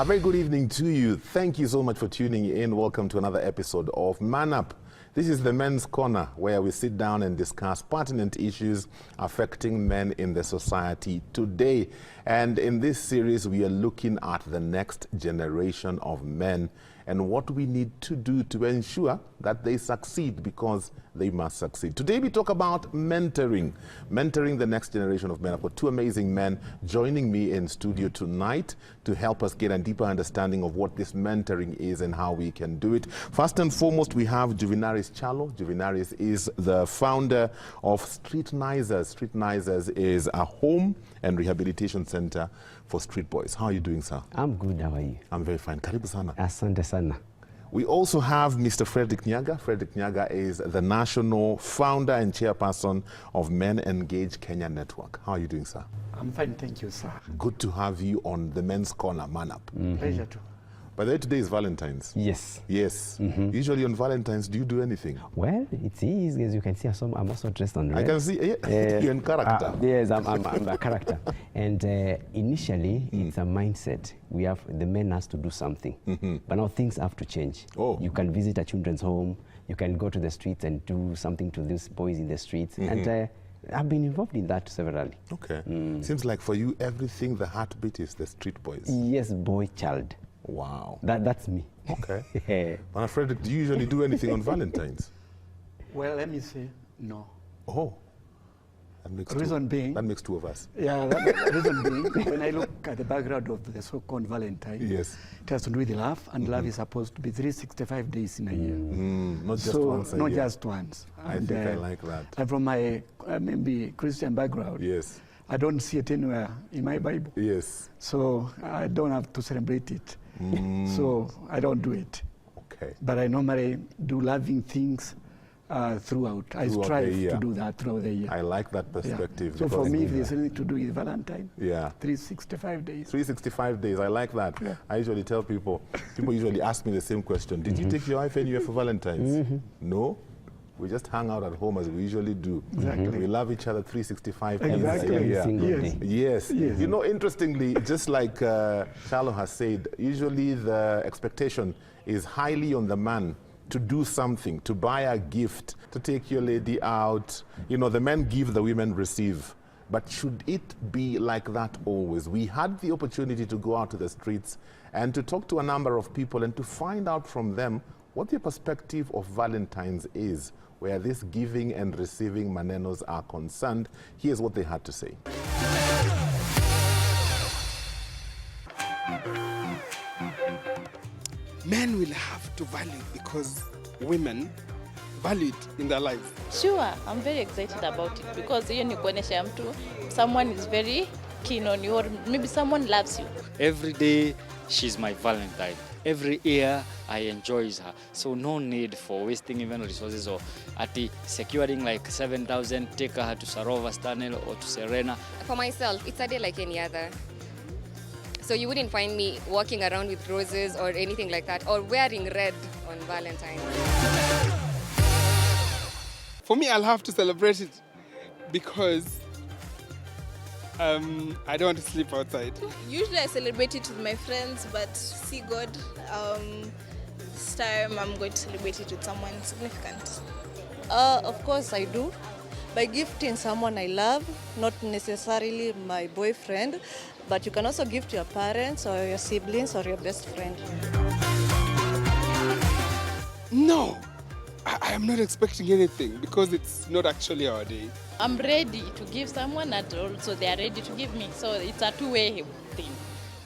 A very good evening to you. Thank you so much for tuning in. Welcome to another episode of Man Up. This is the Men's Corner, where we sit down and discuss pertinent issues affecting men in the society today. And in this series, we are looking at the next generation of men and what we need to do to ensure that they succeed, because they must succeed. Today we talk about mentoring the next generation of men. I've got two amazing men joining me in studio tonight to help us get a deeper understanding of what this mentoring is and how we can do it. First and foremost, we have Juvenaris Chalo. Juvenaris is the founder of Streetnizers. Streetnizers is a home and rehabilitation center for street boys. How are you doing, sir? I'm good. How are you? I'm very fine. Karibu sana. Asante sana. We also have Mr. Frederick Nyaga. Frederick Nyaga is the national founder and chairperson of Men Engage Kenya Network. How are you doing, sir? I'm fine, thank you, sir. Good to have you on the Men's Corner, Man Up. Pleasure to. By the way, today is Valentine's. Yes. Yes. Usually on Valentine's, do you do anything? Well, it's easy. As you can see, I'm also dressed on red. I can see you're in character. Yes, I'm a character. And initially, it's a mindset. The men has to do something. But now things have to change. Oh. You can visit a children's home. You can go to the streets and do something to these boys in the streets. And I've been involved in that severally. Okay. Seems like for you, everything, the heartbeat is the street boys. Yes, boy, child. Wow. That's me. Okay. But Frederick, do you usually do anything on Valentine's? Well, let me say no. Oh. That makes Reason being. That makes two of us. Yeah, that reason being, when I look at the background of the so-called Valentine, Yes. it has to do with love, and love is supposed to be 365 days in a year. Not just So, once a not year. just once. I think I like that. And from my maybe Christian background, Yes. I don't see it anywhere in my Bible. Yes. So I don't have to celebrate it. So I don't do it. Okay. But I normally do loving things throughout. I Throughout strive the year. to do that throughout the year. I like that Yeah. perspective. So for because- me, if there's anything to do with Valentine, Yeah. 365 days. 365 days. I like that. Yeah. I usually tell people usually ask me the same question. Did you take your wife anywhere for Valentine's? No? We just hang out at home as we usually do. Exactly. We love each other 365 days Exactly. a Every year. single Yes. day. Yes. Yes. You know, interestingly, just like Charlo has said, usually the expectation is highly on the man to do something, to buy a gift, to take your lady out. You know, the men give, the women receive. But should it be like that always? We had the opportunity to go out to the streets and to talk to a number of people and to find out from them what their perspective of Valentine's is, where this giving and receiving manenos are concerned. Here's what they had to say. Men will have to value it because women value it in their lives. Sure, I'm very excited about it because hiyo ni kuonesha mtu someone is very keen on you, or maybe someone loves you. Every day, she's my Valentine. Every year, I enjoy her. So no need for wasting even resources or securing like 7,000, take her to Sarova, Stanel, or to Serena. For myself, it's a day like any other. So you wouldn't find me walking around with roses or anything like that, or wearing red on Valentine's. For me, I'll have to celebrate it because I don't want to sleep outside. Usually I celebrate it with my friends, but see God, this time I'm going to celebrate it with someone significant. Of course I do. By gifting someone I love, not necessarily my boyfriend, but you can also gift your parents or your siblings or your best friend. No, I am not expecting anything because it's not actually our day. I'm ready to give someone and also they are ready to give me. So it's a two-way thing.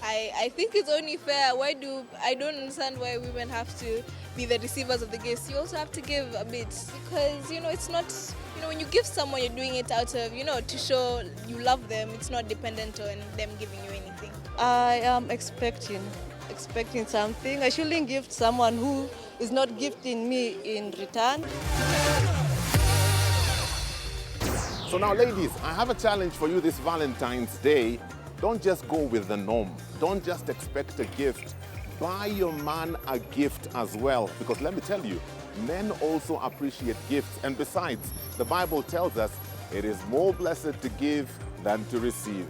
I think it's only fair. I don't understand why women have to be the receivers of the gifts. You also have to give a bit because, it's not, when you give someone, you're doing it out of, to show you love them. It's not dependent on them giving you anything. I am expecting something. I shouldn't gift someone who is not gifting me in return. So now, ladies, I have a challenge for you this Valentine's Day. Don't just go with the norm. Don't just expect a gift. Buy your man a gift as well. Because let me tell you, men also appreciate gifts. And besides, the Bible tells us it is more blessed to give than to receive.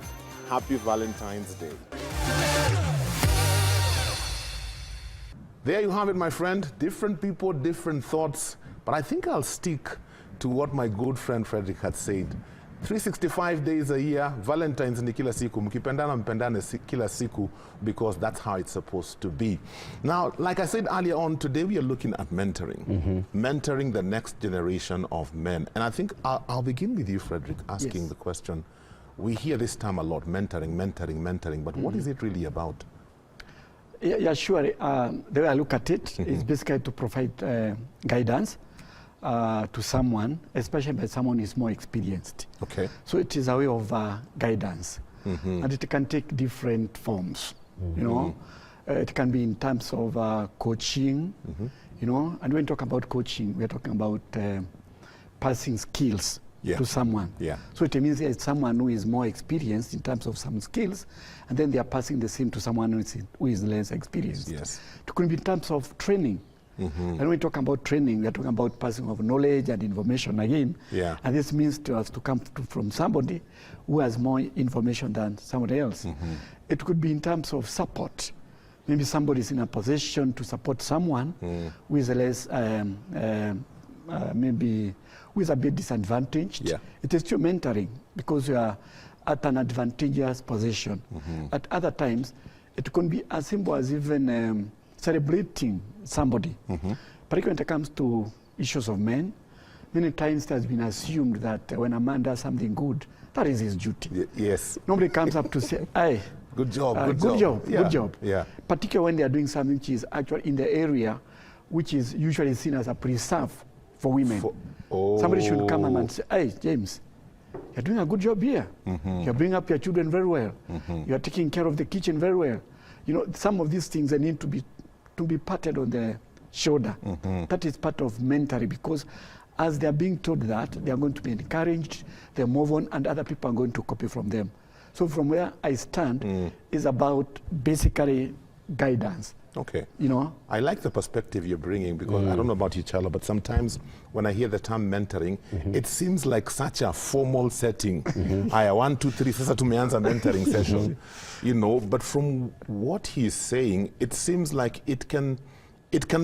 Happy Valentine's Day. There you have it, my friend. Different people, different thoughts. But I think I'll stick to what my good friend Frederick had said. 365 days a year, Valentine's ni kila siku, mkipendana mpendane kila siku, because that's how it's supposed to be. Now, like I said earlier on, today we are looking at mentoring. Mentoring the next generation of men. And I think I'll begin with you, Frederick, asking the question. We hear this term a lot, mentoring, but what is it really about? Yeah, sure. The way I look at it is basically to provide guidance to someone, especially when someone is more experienced. Okay. So it is a way of guidance, and it can take different forms. You know, it can be in terms of coaching. You know, and when we talk about coaching, we're talking about passing skills to someone. Yeah. So it means it's someone who is more experienced in terms of some skills, and then they are passing the same to someone who is less experienced. Yes. It could be in terms of training. And when we talk about training, we are talking about passing of knowledge and information again. Yeah. And this means to us to come from somebody who has more information than somebody else. It could be in terms of support. Maybe somebody is in a position to support someone who is less, maybe who is a bit disadvantaged. Yeah. It is still mentoring because you are at an advantageous position. At other times, it can be as simple as even celebrating somebody. Particularly when it comes to issues of men, many times it has been assumed that when a man does something good, that is his duty. Yes. Nobody comes up to say, hey, Good job, good job, Yeah. good job. Yeah. Particularly when they are doing something which is actually in the area which is usually seen as a preserve for women. Somebody should come and say, hey, James, you're doing a good job here. You're bringing up your children very well. You're taking care of the kitchen very well. You know, some of these things, they need to be patted on the shoulder. That is part of mentoring, because as they are being told that, they are going to be encouraged, they move on, and other people are going to copy from them. So from where I stand is about basically guidance. Okay. You know? I like the perspective you're bringing, because I don't know about you, Charla, but sometimes when I hear the term mentoring, it seems like such a formal setting. Aya, 1, 2, 3, sasa tumeanza mentoring session. You know, but from what he's saying, it seems like it can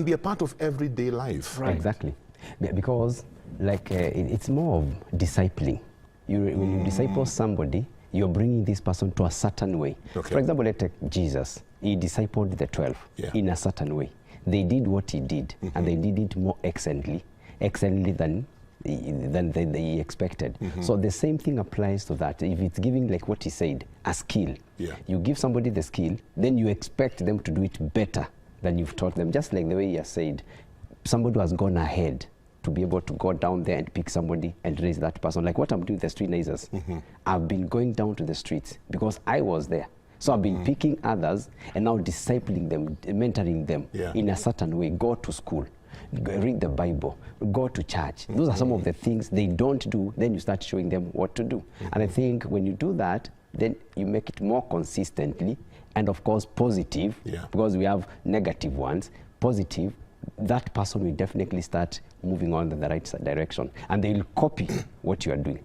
be a part of everyday life. Right. Exactly. Because like it's more of discipling. When you disciple somebody, you're bringing this person to a certain way. Okay. For example, let's take Jesus. He discipled the 12 in a certain way. They did what he did, and they did it more excellently than they expected. So the same thing applies to that. If it's giving, like what he said, a skill, you give somebody the skill, then you expect them to do it better than you've taught them. Just like the way he has said, somebody who has gone ahead to be able to go down there and pick somebody and raise that person. Like what I'm doing with the street lasers. I've been going down to the streets because I was there. So I've been picking others and now discipling them, mentoring them in a certain way. Go to school, read the Bible, go to church. Those are some of the things they don't do. Then you start showing them what to do. And I think when you do that, then you make it more consistently and of course positive, because we have negative ones. Positive, that person will definitely start moving on in the right direction, and they will copy what you are doing.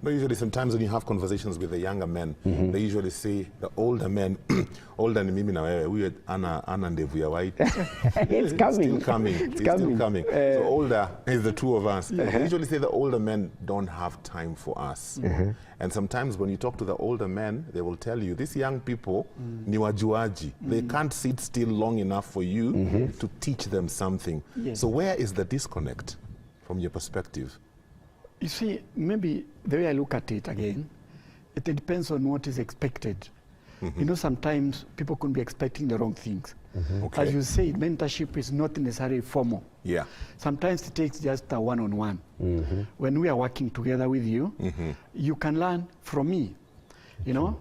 But usually sometimes when you have conversations with the younger men, they usually say the older men, older than mimi na wewe, huyo ana ndevu ya white. It's coming. Still coming. It's still coming. So older is the two of us. They usually say the older men don't have time for us. And sometimes when you talk to the older men, they will tell you, these young people, ni wajuaji. They can't sit still long enough for you to teach them something. So where is the disconnect from your perspective? You see, maybe the way I look at it again, it depends on what is expected. You know, sometimes people can be expecting the wrong things. Okay. As you say, mentorship is not necessarily formal. Yeah. Sometimes it takes just a one-on-one. When we are working together with you, you can learn from me. You know,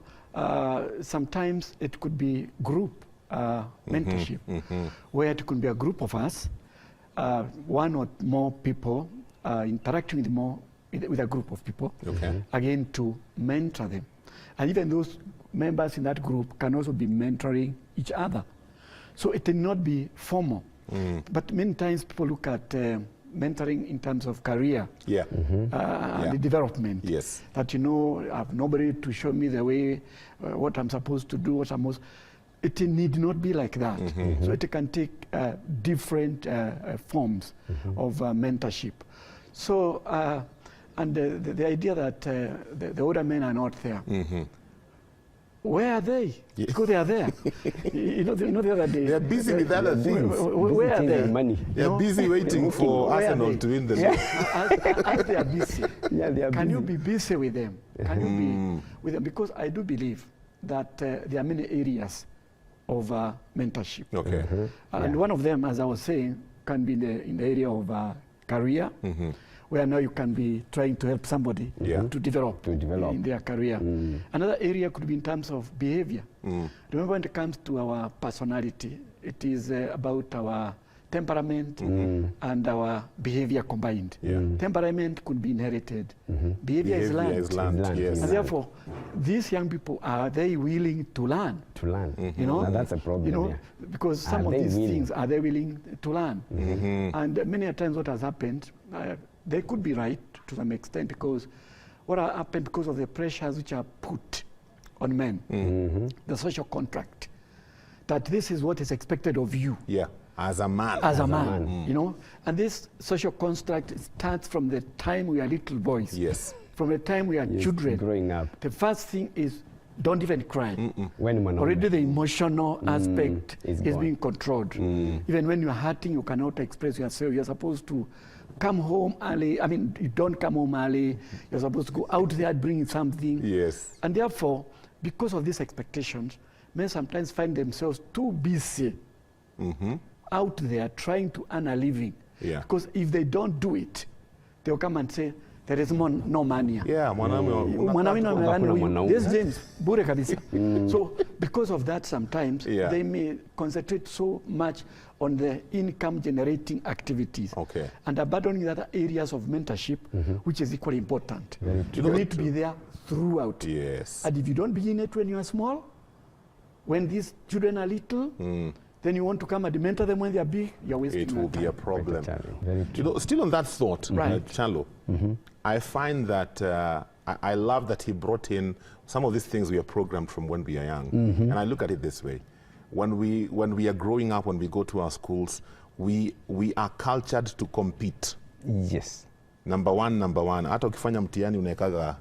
sometimes it could be group mentorship, where it could be a group of us, one or more people interacting with a group of people, again to mentor them. And even those members in that group can also be mentoring each other. So it will not be formal. But many times people look at mentoring in terms of career, the development. Yes. That, you know, I have nobody to show me the way, what I'm supposed to do, it need not be like that. So it can take different forms of mentorship. So, and the idea that the older men are not there. Where are they? Yeah. Because they are there. The other day. They're busy with other things. Where are they? Money. They're busy waiting for Arsenal to win the league. As they are busy, they are can busy. you be busy with them? Can you be with them? Because I do believe that there are many areas of mentorship. Okay. And one of them, as I was saying, can be in the area of career, where now you can be trying to help somebody to develop in their career. Another area could be in terms of behavior. Remember, when it comes to our personality, it is about our temperament and our behavior combined. Temperament could be inherited. Behavior is learned. Yes. And therefore, these young people, are they willing to learn? To learn. You know, Now that's a problem. Because some of these things, are they willing to learn? And many a times what has happened, they could be right to some extent, because what happened because of the pressures which are put on men, the social contract, that this is what is expected of you. Yeah, as a man. As a man, you know. And this social construct starts from the time we are little boys. Yes. From the time we are children. Growing up. The first thing is, don't even cry. When already the emotional aspect is being controlled. Even when you're hurting, you cannot express yourself. You're supposed to come home early. I mean, you don't come home early. You're supposed to go out there and bring something. Yes. And therefore, because of these expectations, men sometimes find themselves too busy out there trying to earn a living. Yeah. Because if they don't do it, they'll come and say, there is no money. Yeah, This James, bure kabisa. So because of that, sometimes they may concentrate so much on the income generating activities and abandoning the other areas of mentorship, which is equally important. You need to be there throughout. Yes. And if you don't begin it when you are small, when these children are little, then you want to come and mentor them when they are big, you're wasting It will time. be a problem. Very You know, still on that thought, Chalo, I find that I love that he brought in some of these things we are programmed from when we are young. And I look at it this way. When we are growing up, when we go to our schools, we are cultured to compete. Yes. Number one. Hata ukifanya mtihani unaekaga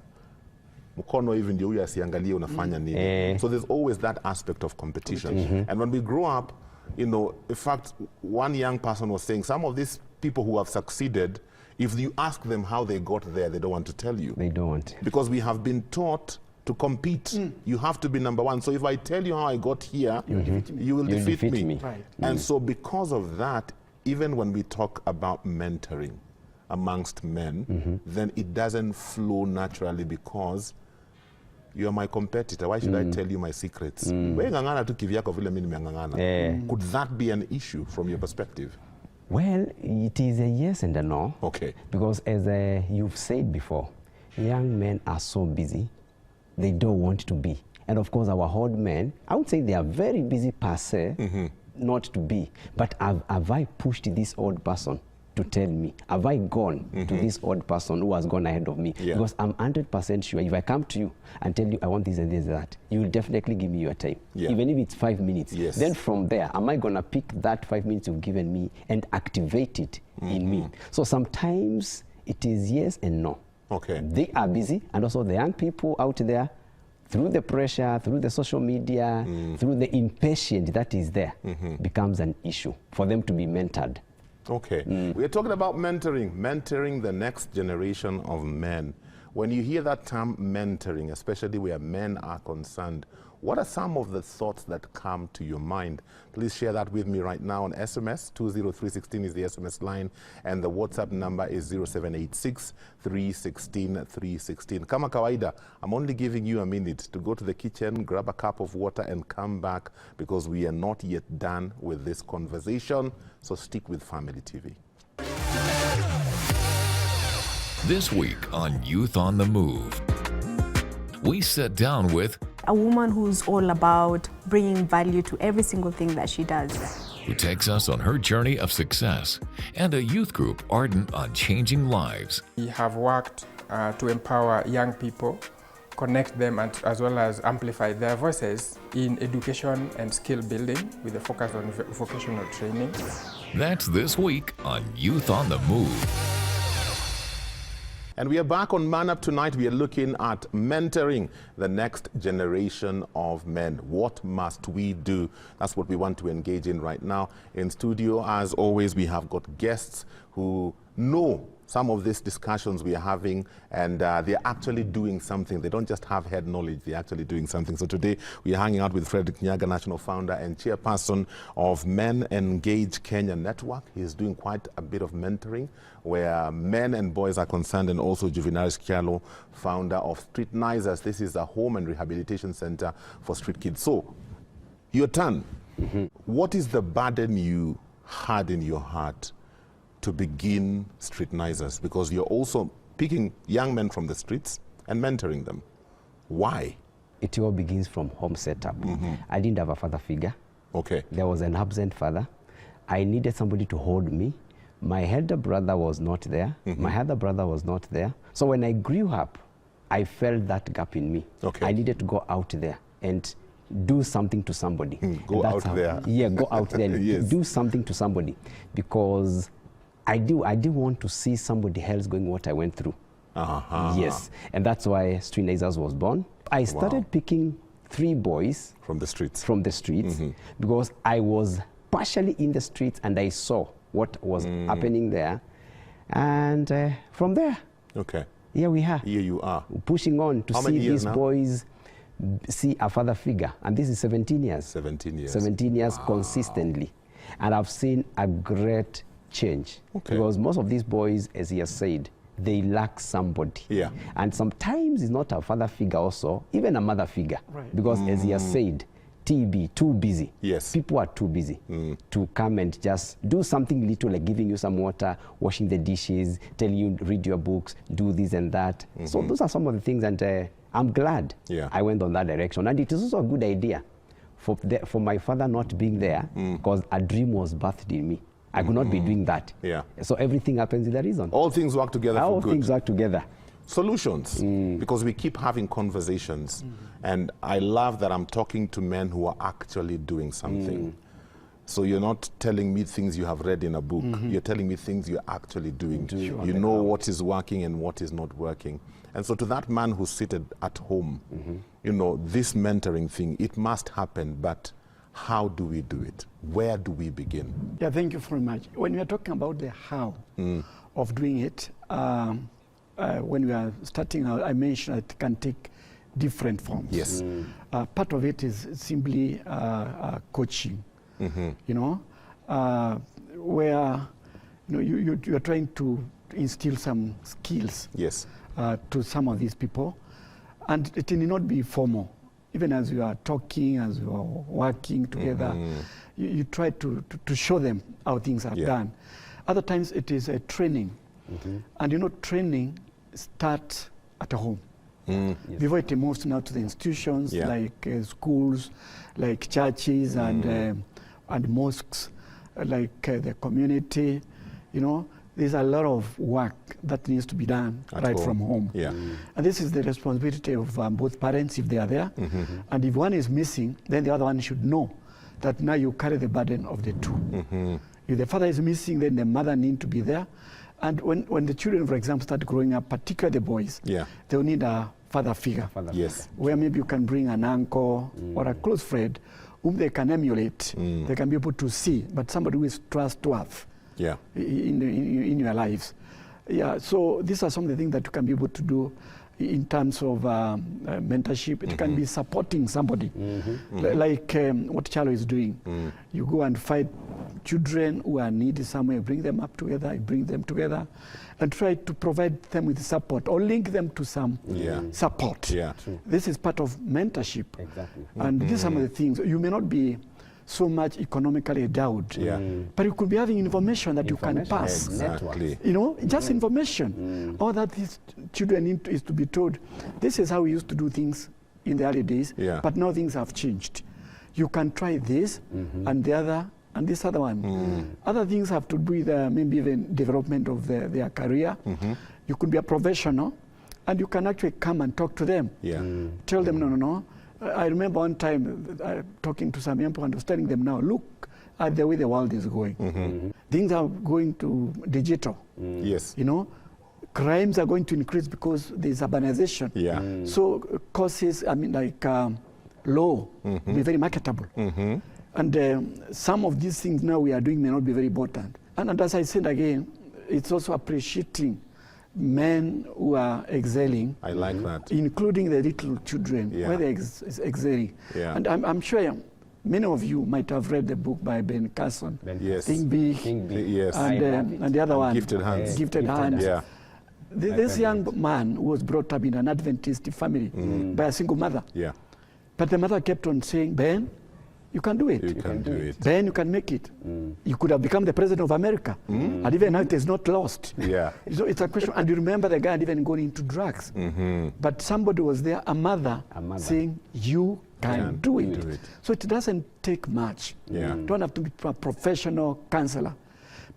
mkono hivi ndio huyu asiangalie unafanya nini. So there's always that aspect of competition. And when we grow up, you know, in fact, one young person was saying some of these people who have succeeded, if you ask them how they got there, they don't want to tell you. They don't want. Because we have been taught to compete. You have to be number one. So if I tell you how I got here, you will defeat me. Right. And so because of that, even when we talk about mentoring amongst men, then it doesn't flow naturally because you are my competitor. Why should I tell you my secrets? Could that be an issue from your perspective? Well, it is a yes and a no. Okay. Because as you've said before, young men are so busy, they don't want to be. And of course, our old men, I would say they are very busy per se, not to be. But have I pushed this old person to tell me? Have I gone to this old person who has gone ahead of me? Yeah. Because I'm 100% sure if I come to you and tell you I want this and this and that, you will definitely give me your time. Yeah. Even if it's 5 minutes. Yes. Then from there, am I going to pick that 5 minutes you've given me and activate it in me? So sometimes it is yes and no. Okay. They are busy, and also the young people out there, through the pressure, through the social media, through the impatience that is there, becomes an issue for them to be mentored. Okay. We're talking about mentoring the next generation of men. When you hear that term mentoring, especially where men are concerned, what are some of the thoughts that come to your mind? Please share that with me right now on SMS. 20316 is the SMS line, and the WhatsApp number is 0786 316 316. Kama kawaida, I'm only giving you a minute to go to the kitchen, grab a cup of water, and come back because we are not yet done with this conversation. So stick with Family TV. This week on Youth on the Move, we sit down with a woman who's all about bringing value to every single thing that she does, who takes us on her journey of success, and a youth group ardent on changing lives. We have worked to empower young people connect them and as well as amplify their voices in education and skill building with a focus on vocational training. That's this week on Youth on the Move. And we are back on Man Up tonight. We are looking at mentoring the next generation of men. What must we do? That's what we want to engage in right now. In studio, as always, we have got guests who know some of these discussions we are having, and they're actually doing something. They don't just have head knowledge, they're actually doing something. So today we are hanging out with Frederick Nyaga, national founder and chairperson of Men Engage Kenya Network. He's doing quite a bit of mentoring where men and boys are concerned, and also Juvenalis Kyalo, founder of Streetnizers. This is a home and rehabilitation center for street kids. So, your turn. What is the burden you had in your heart to begin Streetnizers? Because you're also picking young men from the streets and mentoring them. Why? It all begins from home setup. I didn't have a father figure. Okay. There was an absent father. I needed somebody to hold me. My elder brother was not there. My other brother was not there. So when I grew up, I felt that gap in me. Okay. I needed to go out there and do something to somebody. Go out there. Yeah, go out there and Yes. do something to somebody, because I do want to see somebody else going what I went through. Yes, and that's why Streetnizers was born. I started picking 3 boys from the streets. Because I was partially in the streets and I saw what was happening there, and from there, here we are. Here you are, pushing on to How many see years these now? boys see a father figure, and this is 17 years. 17 years. 17 years consistently, and I've seen a great change. Because most of these boys, as he has said, they lack somebody. Yeah. And sometimes it's not a father figure also, even a mother figure. Right. Because as he has said, TB, too busy. Yes. People are too busy to come and just do something little, like giving you some water, washing the dishes, telling you read your books, do this and that. So those are some of the things, and I'm glad I went on that direction. And it is also a good idea for my father not being there, because a dream was birthed in me. I could not be doing that. Yeah. So everything happens in a reason. All things work together for good. All things work together. Solutions, because we keep having conversations, and I love that I'm talking to men who are actually doing something. So you're not telling me things you have read in a book. You're telling me things you're actually doing. You know what is working and what is not working. And so to that man who's seated at home, you know, this mentoring thing, it must happen, but how do we do it? Where do we begin? Yeah, thank you very much. When we are talking about the how of doing it, when we are starting out, I mentioned it can take different forms. Yes. Part of it is simply coaching, you know, where you are trying to instill some skills to some of these people, and it need not be formal. Even as you are talking, as you are working together, you try to show them how things are done. Other times it is a training. And you know, training starts at home. Before it moves now to the institutions like schools, like churches and mosques, like the community, you know, there's a lot of work that needs to be done from home. And this is the responsibility of both parents if they are there. And if one is missing, then the other one should know that now you carry the burden of the two. If the father is missing, then the mother needs to be there. And when the children, for example, start growing up, particularly the boys, they'll need a father figure. Where maybe you can bring an uncle or a close friend whom they can emulate. They can be able to see, but somebody who is trustworthy. In your lives. So these are some of the things that you can be able to do in terms of mentorship. It can be supporting somebody, like what Chalo is doing. You go and find children who are needy somewhere, bring them up together, bring them together, and try to provide them with support or link them to some support. This is part of mentorship. And these are some of the things. You may not be so much economically endowed, but you could be having information that you can pass. You know, just information. All that these children need is to be told, this is how we used to do things in the early days, but now things have changed. You can try this and the other and this other one. Other things have to do with maybe even development of their career. You could be a professional And you can actually come and talk to them. Yeah. Tell them, no. I remember one time talking to some young people and was telling them, now look at the way the world is going. Things are going to digital. Yes. You know, crimes are going to increase because there's urbanization. Yeah. So courses, I mean, like law, will be very marketable. And some of these things now we are doing may not be very important. And as I said again, it's also appreciating men who are excelling. I like that. Including the little children, where they're excelling. Yeah. And I'm sure many of you might have read the book by Ben Carson. Yes. Think Big. Yes. And the other one. Gifted Hands. Gifted Hands. Yeah. This young man was brought up in an Adventist family by a single mother. Yeah. But the mother kept on saying, Ben, you can do it. You can do it. Ben, you can make it. You could have become the president of America. And even now it is not lost. Yeah. So it's a question. And you remember the guy had even gone into drugs. But somebody was there, a mother. Saying, you can do it. So it doesn't take much. Yeah. You don't have to be a professional counselor.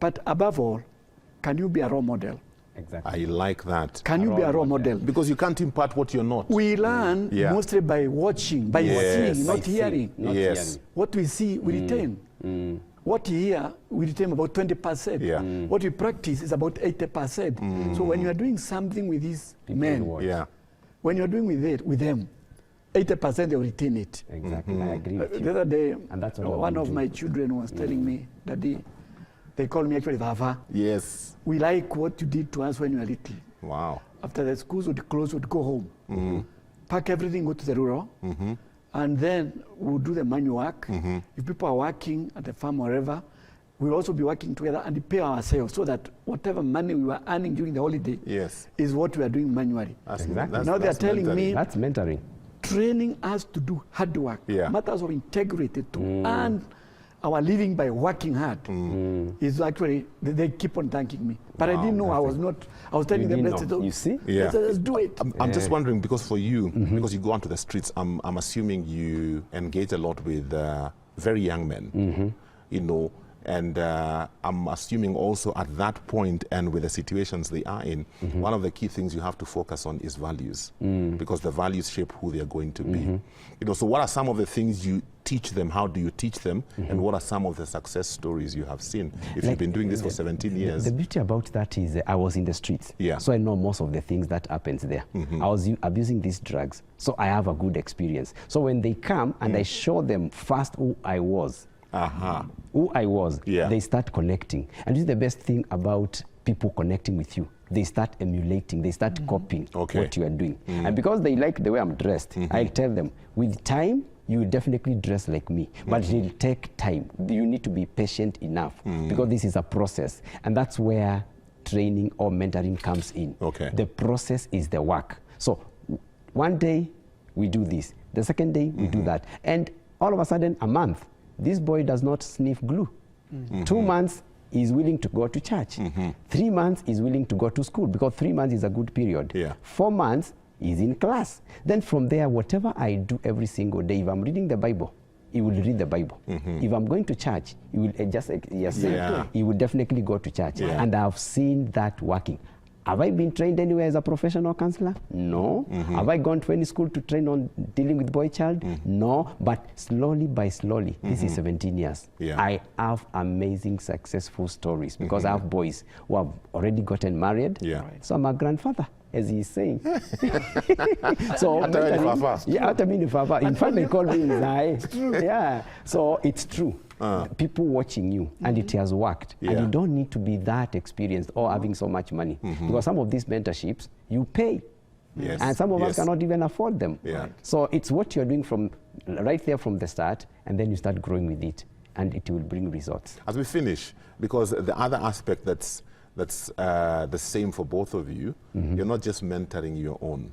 But above all, can you be a role model? Exactly. I like that. Can you be a role model? Because you can't impart what you're not. We learn mostly by watching, by seeing, not hearing. Yes. What we see, we retain. What we hear, we retain about 20%. Yeah. What we practice is about 80%. So when you are doing something with these men, when you're doing with them, 80% they will retain it. Exactly. I agree with you. The other day, And that's what one of my children was telling me, Daddy, they call me actually Vava. Yes. We like what you did to us when you were little. Wow. After the schools would close, we'd go home, pack everything, go to the rural, and then we'll do the manual work. If people are working at the farm or wherever, we'll also be working together and pay ourselves so that whatever money we were earning during the holiday is what we are doing manually. Exactly. Now they're telling me that's mentoring. Training us to do hard work, matters of integrity, to earn our living by working hard is actually, they keep on thanking me. But I didn't know, I was telling them, you see? Let's do it. I'm just wondering, because for you, because you go onto the streets, I'm assuming you engage a lot with very young men, you know, and I'm assuming also at that point and with the situations they are in, one of the key things you have to focus on is values, because the values shape who they are going to be. You know, so what are some of the things you teach them? How do you teach them? And what are some of the success stories you have seen? If you've been doing this for 17 years. The beauty about that is I was in the streets. So I know most of the things that happens there. I was abusing these drugs. So I have a good experience. So when they come and I show them first who I was, they start connecting. And this is the best thing about people connecting with you. They start emulating, they start copying what you are doing. And because they like the way I'm dressed, I tell them, with time, you will definitely dress like me, but it will take time. You need to be patient enough because this is a process. And that's where training or mentoring comes in. The process is the work. So one day we do this, the second day we do that. And all of a sudden, a month, this boy does not sniff glue. 2 months, he's willing to go to church. 3 months, he's willing to go to school because 3 months is a good period. 4 months, he's in class. Then from there, whatever I do every single day, if I'm reading the Bible, he will read the Bible. If I'm going to church, he will he will definitely go to church. And I've seen that working. Have I been trained anywhere as a professional counselor? No. Have I gone to any school to train on dealing with boy child? No. But slowly by slowly, this is 17 years. I have amazing successful stories because I have boys who have already gotten married. So I'm a grandfather, as he's saying. So in fact, they call me Zai. So it's true. People watching you, and it has worked. And you don't need to be that experienced or having so much money. Because some of these mentorships, you pay. And some of us cannot even afford them. So it's what you're doing from right there from the start, and then you start growing with it, and it will bring results. As we finish, because the other aspect that's the same for both of you, you're not just mentoring your own.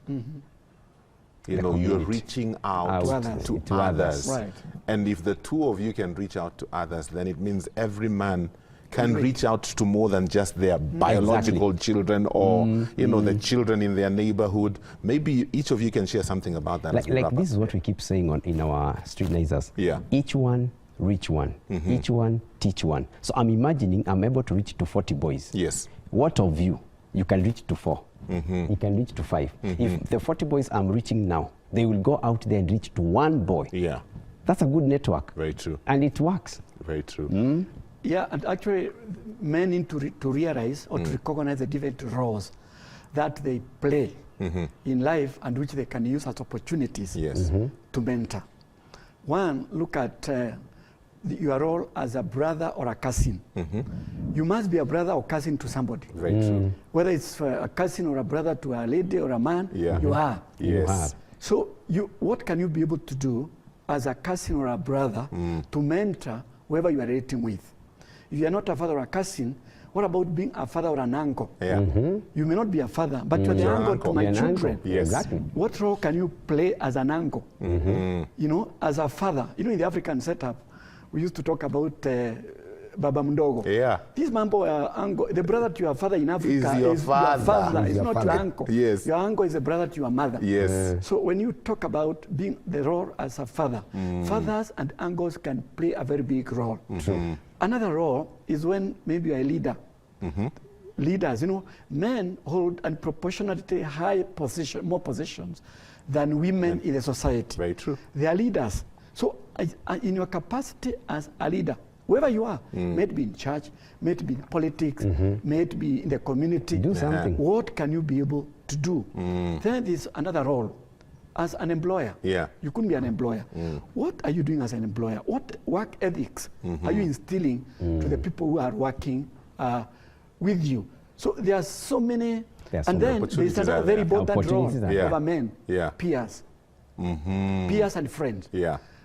You know, you're reaching out to others. And if the two of you can reach out to others, then it means every man can reach out to more than just their biological children or, you know, the children in their neighborhood. Maybe each of you can share something about that. Like this is what we keep saying in our street lasers. Each one reach one. Each one teach one. So I'm imagining I'm able to reach to 40 boys. What of you? you can reach to 4. You can reach to 5. If the 40 boys I'm reaching now, they will go out there and reach to 1 boy. Yeah. That's a good network. Very true. And it works. Very true. Yeah, and actually, men need to realize or to recognize the different roles that they play in life and which they can use as opportunities to mentor. One, look at your role as a brother or a cousin. You must be a brother or cousin to somebody. Very true. Whether it's a cousin or a brother to a lady or a man, you are. Yes. So what can you be able to do as a cousin or a brother to mentor whoever you are relating with? If you are not a father or a cousin, what about being a father or an uncle? Yeah. You may not be a father, but you're the uncle to my children. Yes. Exactly. What role can you play as an uncle? You know, as a father. You know, in the African setup, we used to talk about Baba Mdogo. Yeah. This mambo, uncle, the brother to your father in Africa is your father. It's not your uncle. Yes. Your uncle is a brother to your mother. Yes. So when you talk about being the role as a father, fathers and uncles can play a very big role. Another role is when maybe you're a leader. Leaders, you know, men hold unproportionately high position, more positions than women in the society. Very true. They are leaders. So in your capacity as a leader, wherever you are, may it be in church, may it be in politics, may it be in the community. Do something. What can you be able to do? Then there's another role. As an employer, you couldn't be an employer. What are you doing as an employer? What work ethics are you instilling to the people who are working with you? So there are so many, and then there's another very important role of a man, peers. Peers and friends.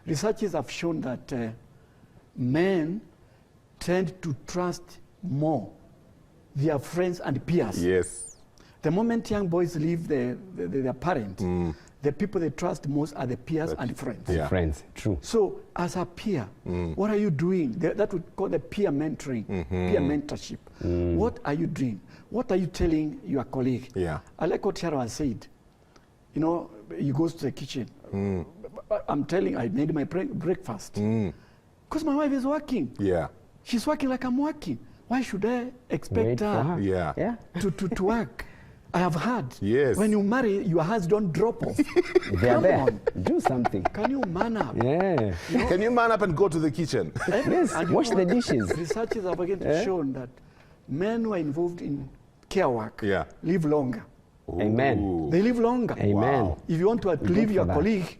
Researchers have shown that men tend to trust more their friends and peers. Yes. The moment young boys leave their parent, the people they trust most are the peers and friends. Friends, true. So as a peer, what are you doing? That would call the peer mentoring, peer mentorship. What are you doing? What are you telling your colleague? I like what Shara has said. You know, he goes to the kitchen. I'm telling, I made my breakfast. Because my wife is working. She's working like I'm working. Why should I expect her to work? I have heard. When you marry, your hands don't drop off. Come on. Do something. Can you man up? Yeah. You know? Can you man up and go to the kitchen? Yes, wash the dishes. Researchers have again shown that men who are involved in care work live longer. Amen. They live longer. Amen. Wow. If you want to outlive your colleague,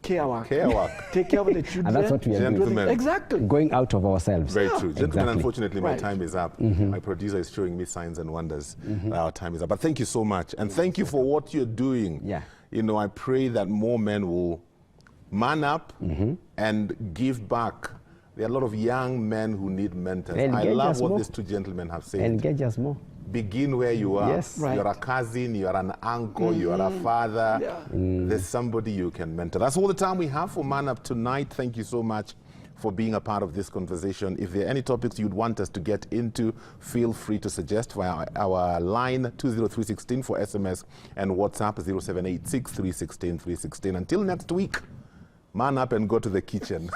care work. Take care of the children. And that's what we are doing. Exactly. Going out of ourselves. Very true. Gentlemen, exactly. Unfortunately, my time is up. My producer is showing me signs and wonders. Our time is up. But thank you so much. And thank you for what you're doing. You know, I pray that more men will man up and give back. There are a lot of young men who need mentors. I love what these two gentlemen have said. Engage us more. Begin where you are. Yes. You're a cousin, you're an uncle, you're a father. There's somebody you can mentor. That's all the time we have for Man Up tonight. Thank you so much for being a part of this conversation. If there are any topics you'd want us to get into, feel free to suggest via our line 20316 for SMS and WhatsApp 0786 316 316. Until next week, man up and go to the kitchen.